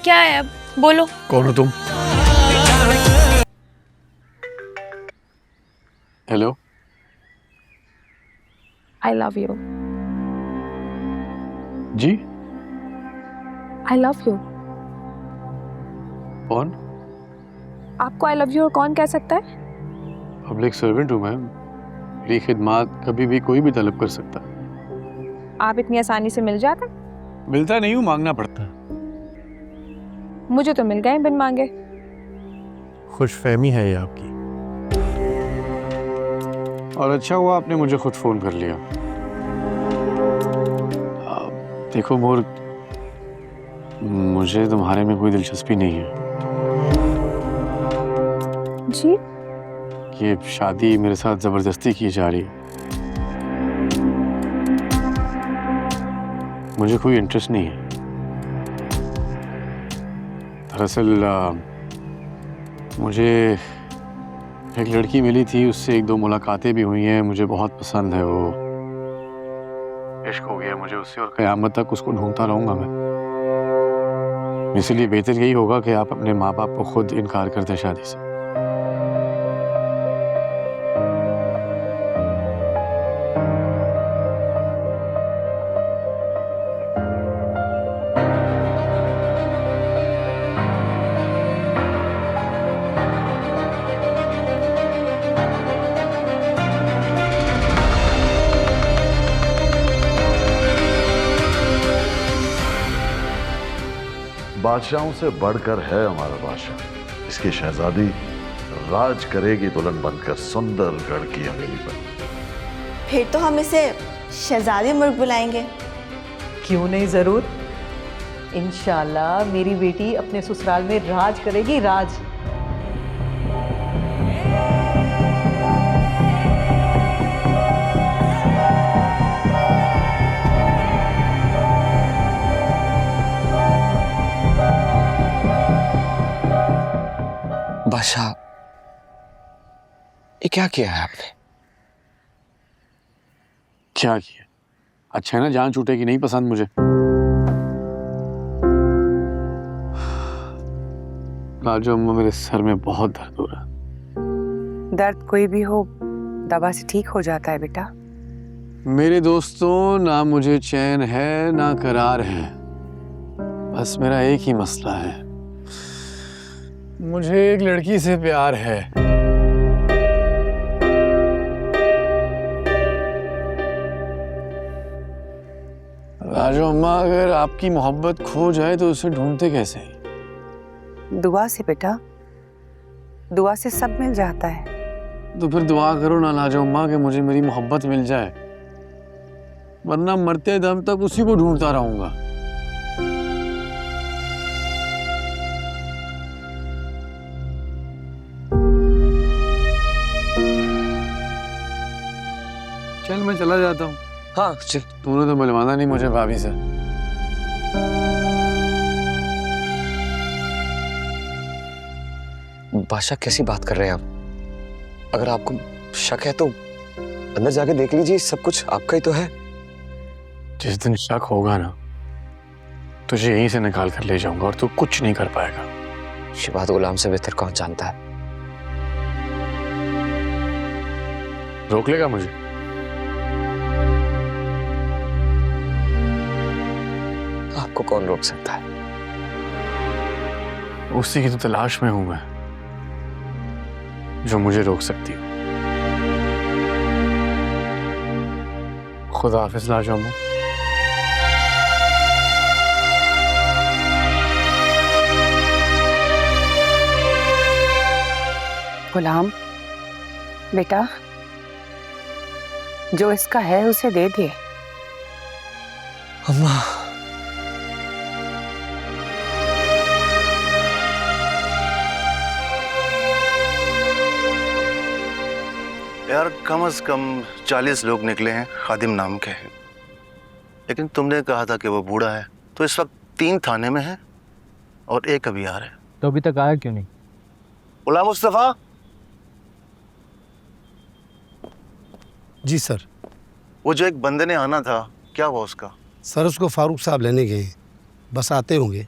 क्या है अब, बोलो। कौन हो तुम? हेलो। I love you. जी? I love you. कौन? आपको आई लव यू और कौन कह सकता है? पब्लिक सर्वेंट हूँ मैम, मेरी खिदमत कभी भी कोई भी तलब कर सकता है। आप इतनी आसानी से मिल जाते? मिलता नहीं हूँ, मांगना पड़ता है। मुझे तो मिल गए बिन मांगे। खुशफहमी है ये आपकी। और अच्छा हुआ आपने मुझे खुद फोन कर लिया। देखो मोर, मुझे तुम्हारे में कोई दिलचस्पी नहीं है। जी? ये शादी मेरे साथ जबरदस्ती की जा रही है। मुझे कोई इंटरेस्ट नहीं है। दरअसल मुझे एक लड़की मिली थी, उससे एक दो मुलाकातें भी हुई हैं, मुझे बहुत पसंद है वो। इश्क हो गया मुझे उससे और क़यामत तक उसको ढूंढता रहूंगा मैं। इसलिए बेहतर यही होगा कि आप अपने माँ बाप को खुद इनकार कर दें शादी से। बादशाहों से बढ़कर है हमारा बादशाह। इसकी शहजादी राज करेगी दुल्हन बनकर सुंदरगढ़ की हवेली पर। फिर तो हम इसे शहजादी मुल्क बुलाएंगे। क्यों नहीं, जरूर। इंशाल्लाह मेरी बेटी अपने ससुराल में राज करेगी, राज। बादशाह, ये क्या किया है आपने? क्या किया? अच्छा है ना, जान छूटेगी नहीं पसंद मुझे। राजू अम्मा, मेरे सर में बहुत दर्द हो रहा है। दर्द कोई भी हो दवा से ठीक हो जाता है बेटा। मेरे दोस्तों, ना मुझे चैन है ना करार है। बस मेरा एक ही मसला है, मुझे एक लड़की से प्यार है। राजू अम्मा, अगर आपकी मोहब्बत खो जाए तो उसे ढूंढते कैसे? दुआ से बेटा, दुआ से सब मिल जाता है। तो फिर दुआ करो ना राजू अम्मा कि मुझे मेरी मोहब्बत मिल जाए, वरना मरते दम तक उसी को ढूंढता रहूंगा। चल मैं चला जाता हूँ। हाँ चल। तूने तो मिलवाना नहीं मुझे भाभी से। बादशाह कैसी बात कर रहे हैं आप? अगर आपको शक है तो अंदर जाके देख लीजिए, सब कुछ आपका ही तो है। जिस दिन शक होगा ना, तुझे यहीं से निकाल कर ले जाऊंगा और तू कुछ नहीं कर पाएगा। ये बात गुलाम से बेहतर कौन जानता है? रोक लेगा मुझे? आपको कौन रोक सकता है? उसी की तो तलाश में हूं मैं, जो मुझे रोक सकती हो। खुदा हाफिज राजू अम्मा। गुलाम बेटा, जो इसका है उसे दे दे। अम्मा, यार कम से कम 40 लोग निकले हैं खादिम नाम के हैं, लेकिन तुमने कहा था कि वो बूढ़ा है, तो इस वक्त 3 थाने में है और 1 अभी आ रहा है। तो अभी तक आया क्यों नहीं? गुलाम मुस्तफा। जी सर। वो जो एक बंदे ने आना था, क्या हुआ उसका? सर उसको फारूक साहब लेने गए हैं, बस आते होंगे।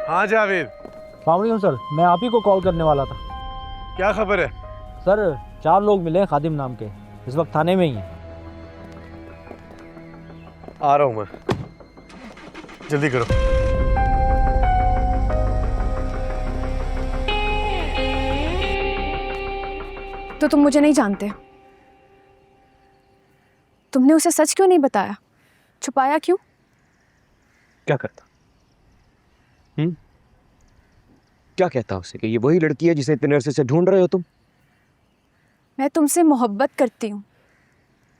हाँ जावेद, सलाम सर, मैं आप ही को कॉल करने वाला था। क्या खबर है? सर 4 लोग मिले हैं खादिम नाम के, इस वक्त थाने में ही हैं। आ रहा हूँ मैं, जल्दी करो। तो तुम मुझे नहीं जानते? तुमने उसे सच क्यों नहीं बताया? छुपाया क्यों? क्या करता? क्या कहता उसे कि ये वही लड़की है जिसे इतने अरसे से ढूंढ रहे हो तुम? मैं तुमसे मोहब्बत करती हूँ।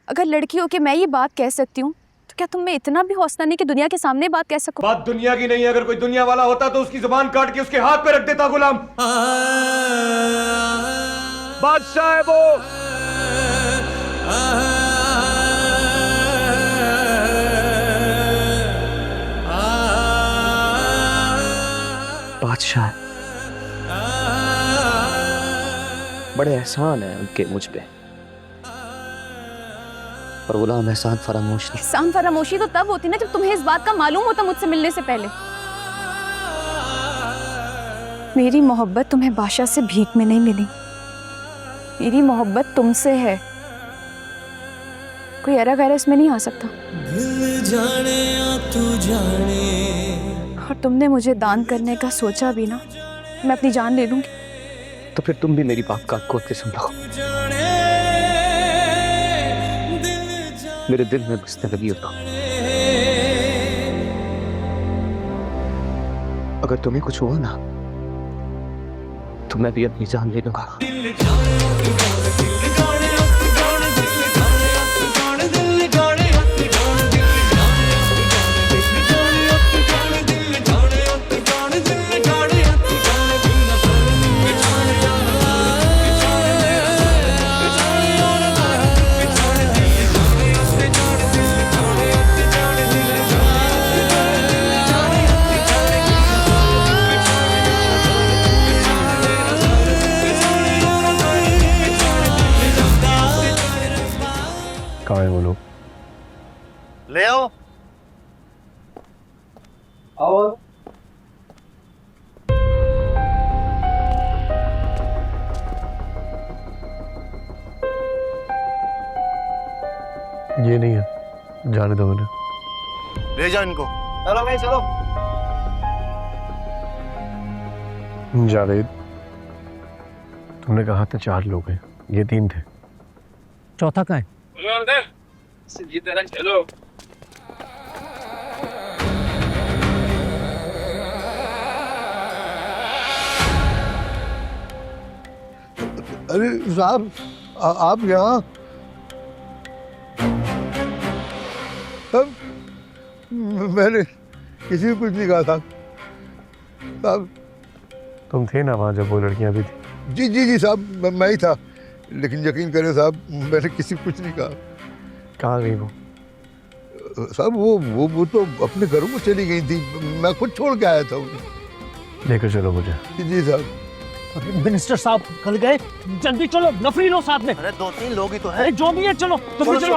अगर लड़की हो के मैं ये बात कह सकती हूँ, तो क्या तुम में इतना भी हौसला नहीं कि दुनिया के सामने बात कह सको? बात दुनिया की नहीं, अगर कोई दुनिया वाला होता तो उसकी जुबान काट के उसके हाथ पे रख देता गुलाम। बादशाह है वो। बादशाह है। बड़े एहसान है उनके मुझ पे, पर गुलाम एहसान फरामोश नहीं। एहसान फरामोशी तो तब होती ना जब तुम्हें इस बात का मालूम होता मुझसे मिलने से पहले। मेरी मोहब्बत तुम्हें बादशाह से भीख में नहीं मिली, मेरी मोहब्बत तुमसे है। कोई एरा गैरा इसमें नहीं आ सकता। दिल जाने या तू जाने। और तुमने मुझे दान करने का सोचा भी ना, मैं अपनी जान ले लूंगी। तो फिर तुम भी मेरी बात काट खोल के सुन लो। मेरे दिल में बसने लगी हो तो अगर तुम्हें कुछ हुआ ना तो मैं भी अपनी जान ले लूंगा। कहाँ है वो लोग? ले आओ। ये नहीं है, जाने दो उन्हें। ले जाओ इनको। चलो भाई चलो। जावेद, तुमने कहा था 4 लोग हैं, ये 3 थे। चौथा कहाँ है? सीधी तरह चलो। अरे साहब, आप यहाँ? मैंने किसी को कुछ नहीं कहा था साहब। तुम थे ना वहाँ जब वो लड़कियाँ भी थी? जी जी जी साहब, मैं ही था, लेकिन यकीन करें साहब, मैंने किसी को कुछ नहीं कहा। कहाँ गई वो? साहब वो तो अपने घरों में चली गई थी, मैं खुद छोड़ के आया था उन्हें। लेकर चलो मुझे। जी साहब। मिनिस्टर साहब कल गए, जल्दी चलो, नफरी लो साथ में। अरे 2-3 लोग ही तो हैं। अरे जो भी है चलो, तुम भी चलो।